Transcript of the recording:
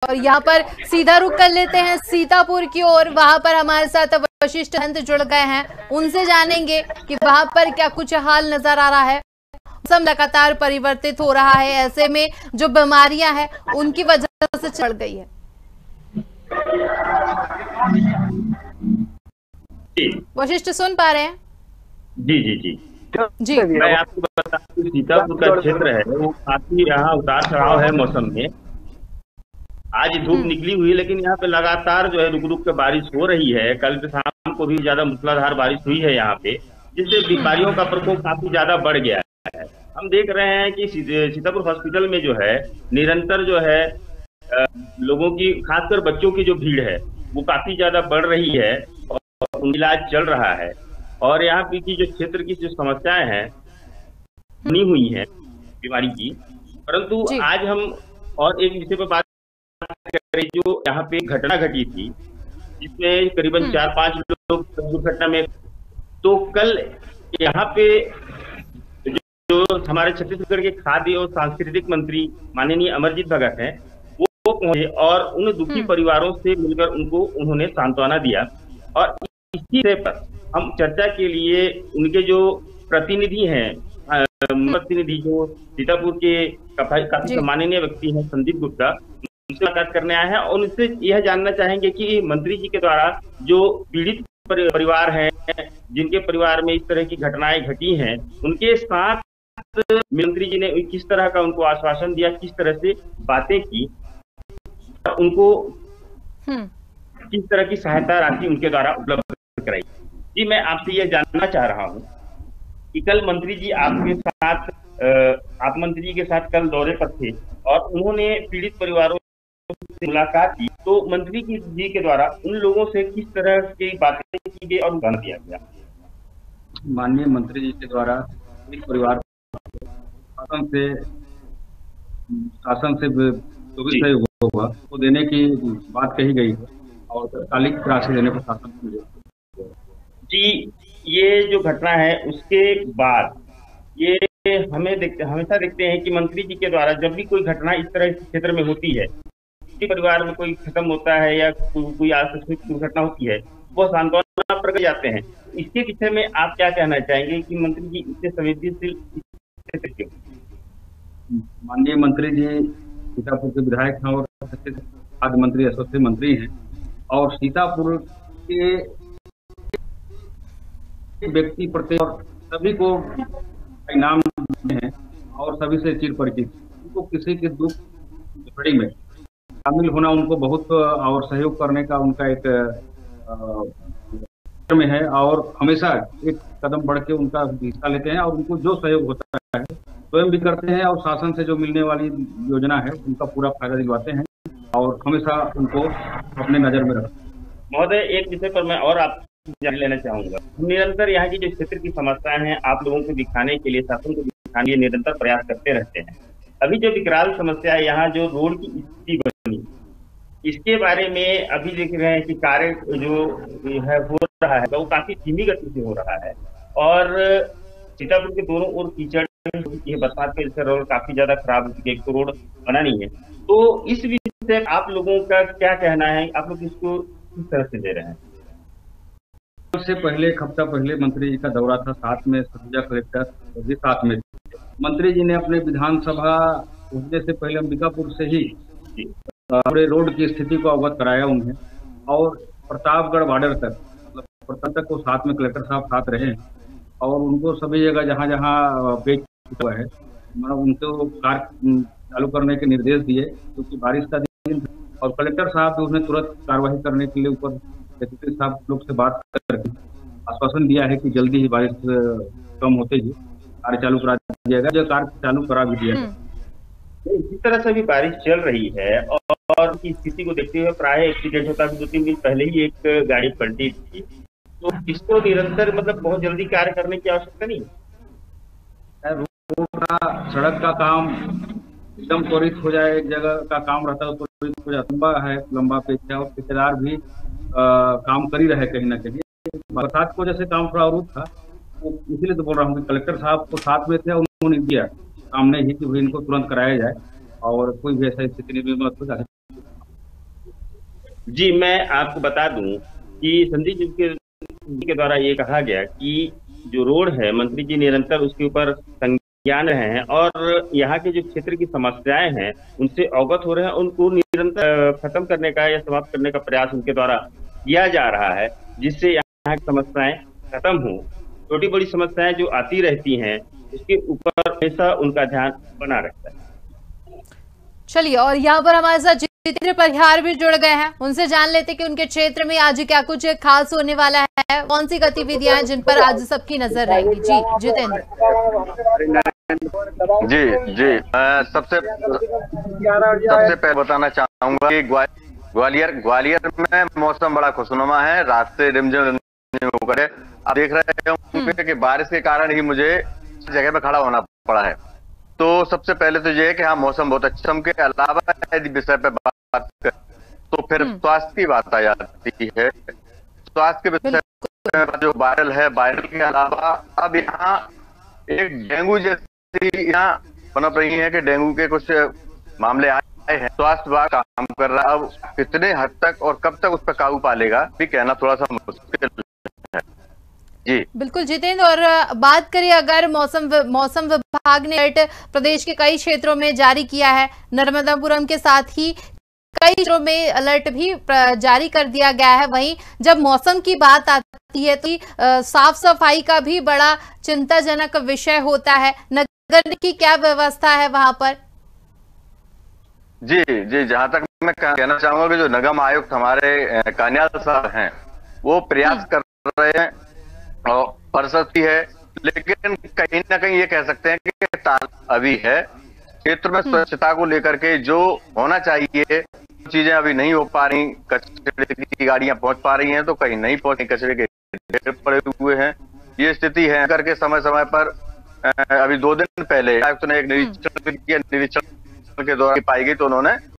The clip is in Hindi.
और यहाँ पर सीधा रुख कर लेते हैं सीतापुर की ओर। वहां पर हमारे साथ वशिष्ठ महंत जुड़ गए हैं, उनसे जानेंगे कि वहां पर क्या कुछ हाल नजर आ रहा है। मौसम लगातार परिवर्तित हो रहा है, ऐसे में जो बीमारियां हैं उनकी वजह से चढ़ गई है। वशिष्ठ सुन पा रहे हैं? जी जी जी जी, मैं आपको बता दूं, सीतापुर का क्षेत्र है वो काफी यहाँ उतार चढ़ाव है मौसम में। आज धूप निकली हुई है, लेकिन यहाँ पे लगातार जो है रुक रुक के बारिश हो रही है। कल शाम को भी ज्यादा मूसलाधार बारिश हुई है यहाँ पे, जिससे बीमारियों का प्रकोप काफी ज्यादा बढ़ गया है। हम देख रहे हैं कि सीतापुर हॉस्पिटल में जो है निरंतर जो है लोगों की, खासकर बच्चों की जो भीड़ है वो काफी ज्यादा बढ़ रही है और उनका इलाज चल रहा है। और यहाँ की जो क्षेत्र की जो समस्याएं हैं बनी हुई हैं बीमारी की, परंतु आज हम और एक विषय पर बात करें। जो यहाँ पे घटना घटी थी जिसमें करीबन 4-5 लोग दुर्घटना में, तो कल यहाँ पे जो हमारे छत्तीसगढ़ के खाद्य और सांस्कृतिक मंत्री माननीय अमरजीत भगत हैं, वो पहुंचे और उन दुखी परिवारों से मिलकर उन्होंने सांत्वना दिया। और इसी पर हम चर्चा के लिए उनके जो प्रतिनिधि हैं, प्रतिनिधि जो सीतापुर के काफी सम्माननीय व्यक्ति हैं संदीप गुप्ता, उनसे बात करने आए हैं और उनसे यह जानना चाहेंगे कि मंत्री जी के द्वारा जो पीड़ित परिवार हैं, जिनके परिवार में इस तरह की घटनाएं घटी हैं, उनके साथ मंत्री जी ने किस तरह का उनको आश्वासन दिया, किस तरह से बातें की, उनको किस तरह की सहायता राशि उनके द्वारा उपलब्ध कराई। जी मैं आपसे यह जानना चाह रहा हूँ कि कल मंत्री जी आपके साथ, आप मंत्री जी के साथ कल दौरे पर थे और उन्होंने पीड़ित परिवारों से मुलाकात की, तो मंत्री जी के द्वारा उन लोगों से किस तरह की बातें की गई और उदाहरण दिया गया? माननीय मंत्री जी के द्वारा पीड़ित परिवार शासन से जो भी सहयोग होगा वो देने की बात कही गई है और तात्कालिक राशि देने पर शासन जी। ये जो घटना है उसके बाद ये हमेशा देखते हैं कि मंत्री जी के द्वारा जब भी कोई घटना इस तरह इस क्षेत्र में होती है, किसी परिवार में कोई खत्म होता है या कोई आकस्मिक दुर्घटना होती है, वो सांत्वना प्रकट जाते हैं। इसके विषय में आप क्या कहना चाहेंगे कि मंत्री जी इतने संवेदनशील? माननीय मंत्री जी सीतापुर के विधायक हैं और खाद्य मंत्री यशस्वी मंत्री हैं और सीतापुर के व्यक्ति प्रत्येक और सभी को इनाम हैं और सभी से चिर परिचित। उनको किसी के दुख घड़ी में शामिल होना उनको बहुत और सहयोग करने का उनका एक में है और हमेशा एक कदम बढ़ के उनका हिस्सा लेते हैं और उनको जो सहयोग होता है स्वयं भी करते हैं और शासन से जो मिलने वाली योजना है उनका पूरा फायदा दिलवाते हैं और हमेशा उनको अपने नजर में रखते हैं। महोदय, एक विषय पर मैं और आप जान लेना चाहूंगा। निरंतर यहाँ की जो क्षेत्र की समस्याएं हैं आप लोगों को दिखाने के लिए, शासन को दिखाने के लिए निरंतर प्रयास करते रहते हैं। अभी जो विकराल समस्या है, यहाँ जो रोड की स्थिति बनी, इसके बारे में अभी देख रहे हैं कि कार्य जो है हो रहा है वो काफी धीमी गति से हो रहा है और सीतापुर के दोनों ओर कीचड़, बरसात के जैसे रोड काफी ज्यादा खराब हो चुके, एक तो रोड बना नहीं है। तो इस विषय से आप लोगों का क्या कहना है? आप लोग इसको किस तरह से दे रहे हैं? से पहले एक हफ्ता पहले मंत्री जी का दौरा था, साथ में सरगुजा कलेक्टर भी साथ में। मंत्री जी ने अपने विधानसभा पहुंचने से पहले अंबिकापुर से ही पूरे रोड की स्थिति को अवगत कराया उन्हें और प्रतापगढ़ बॉर्डर तक, मतलब प्रताप तक को साथ में कलेक्टर साहब साथ रहे और उनको सभी जगह जहाँ जहाँ पेच हुआ है मतलब उनको कार्य चालू करने के निर्देश दिए, क्योंकि बारिश का दिन और कलेक्टर साहब भी उसने तुरंत कार्रवाई करने के लिए ऊपर सेक्रेटरी साहब लोग से बात करके आश्वासन दिया है कि जल्दी ही बारिश कम होते ही कार्य चालू करा दिया जाएगा, जो कार्य चालू करा भी दिया जाएगा। इसी तरह से भी बारिश चल रही है और की स्थिति को देखते हुए प्राय एक्सीडेंट होता है। 2-3 दिन पहले ही एक गाड़ी पलटी थी, तो इसको निरंतर मतलब बहुत जल्दी कार्य करने की आवश्यकता नहीं है। रोड का, सड़क का काम एकदम त्वरित हो जाए, एक जगह का काम रहता है तो त्वरित हो जाए, लंबा है, लंबा पेच है और ठेकेदार भी काम कर ही रहे कहीं ना कहीं। बरसात को जैसे काम थोड़ा रुक था, तो इसीलिए तो बोल रहा हूँ कि कलेक्टर साहब को साथ में थे, उन्होंने दिया सामने ही कि इनको तुरंत कराया जाए और कोई भी ऐसा स्थिति निर्मित हो जाए। जी, मैं आपको बता दूं कि संदीप जी के द्वारा ये कहा गया कि जो रोड है, मंत्री जी निरंतर उसके ऊपर संज्ञान रहे हैं और यहाँ के जो क्षेत्र की समस्याएं हैं उनसे अवगत हो रहे हैं, उनको निरंतर खत्म करने का या समाप्त करने का प्रयास उनके द्वारा किया जा रहा है, जिससे यहाँ की समस्याएं खत्म हो। छोटी बड़ी समस्याएं जो आती रहती हैं उसके ऊपर हमेशा उनका ध्यान बना रहता है। चलिए, और यहाँ पर हमारे साथ जितेंद्र परिहार भी जुड़ गए हैं, उनसे जान लेते कि उनके क्षेत्र में आज क्या कुछ खास होने वाला है, कौन सी गतिविधियां हैं जिन पर आज सबकी नजर रहेगी। जी जितेंद्र। जी जी सबसे पहले बताना चाहूंगा कि ग्वालियर में मौसम बड़ा खुशनुमा है। रात से रिमझिम होकर आप देख रहे होंगे कि बारिश के कारण ही मुझे जगह पे खड़ा होना पड़ा है। तो सबसे पहले तो ये है कि हाँ, मौसम बहुत अच्छा। के अलावा यदि विषय पे बात करें तो फिर स्वास्थ्य की बात आ जाती है। स्वास्थ्य के विषय में जो वायरल है, वायरल के अलावा अब यहाँ एक डेंगू जैसी यहाँ पनप रही है कि डेंगू के कुछ मामले आए हैं। स्वास्थ्य विभाग काम कर रहा है। अब कितने हद तक और कब तक उस पर काबू पा लेगा भी कहना थोड़ा सा मुश्किल है। जी बिल्कुल जितेंद्र, और बात करें अगर मौसम विभाग ने अलर्ट प्रदेश के कई क्षेत्रों में जारी किया है, नर्मदापुरम के साथ ही कई क्षेत्रों में अलर्ट भी जारी कर दिया गया है। वहीं जब मौसम की बात आती है तो साफ सफाई का भी बड़ा चिंताजनक विषय होता है। नगर की क्या व्यवस्था है वहां पर? जी जी जहां तक मैं कहना चाहूंगा कि जो निगम आयुक्त हमारे कान्याल साहब हैं वो प्रयास कर रहे हैं और परिस्थिति है, लेकिन कहीं ना कहीं ये कह सकते हैं कि ताल अभी है। क्षेत्र में स्वच्छता को लेकर के जो होना चाहिए चीजें अभी नहीं हो पा रही। कचरे की गाड़ियां पहुंच पा रही हैं तो कहीं नहीं पहुंची, कचरे के ढेर पड़े हुए हैं। ये स्थिति है करके समय समय पर अभी 2 दिन पहले आयुक्त ने एक निरीक्षण किया। निरीक्षण के दौरान पाई गई तो उन्होंने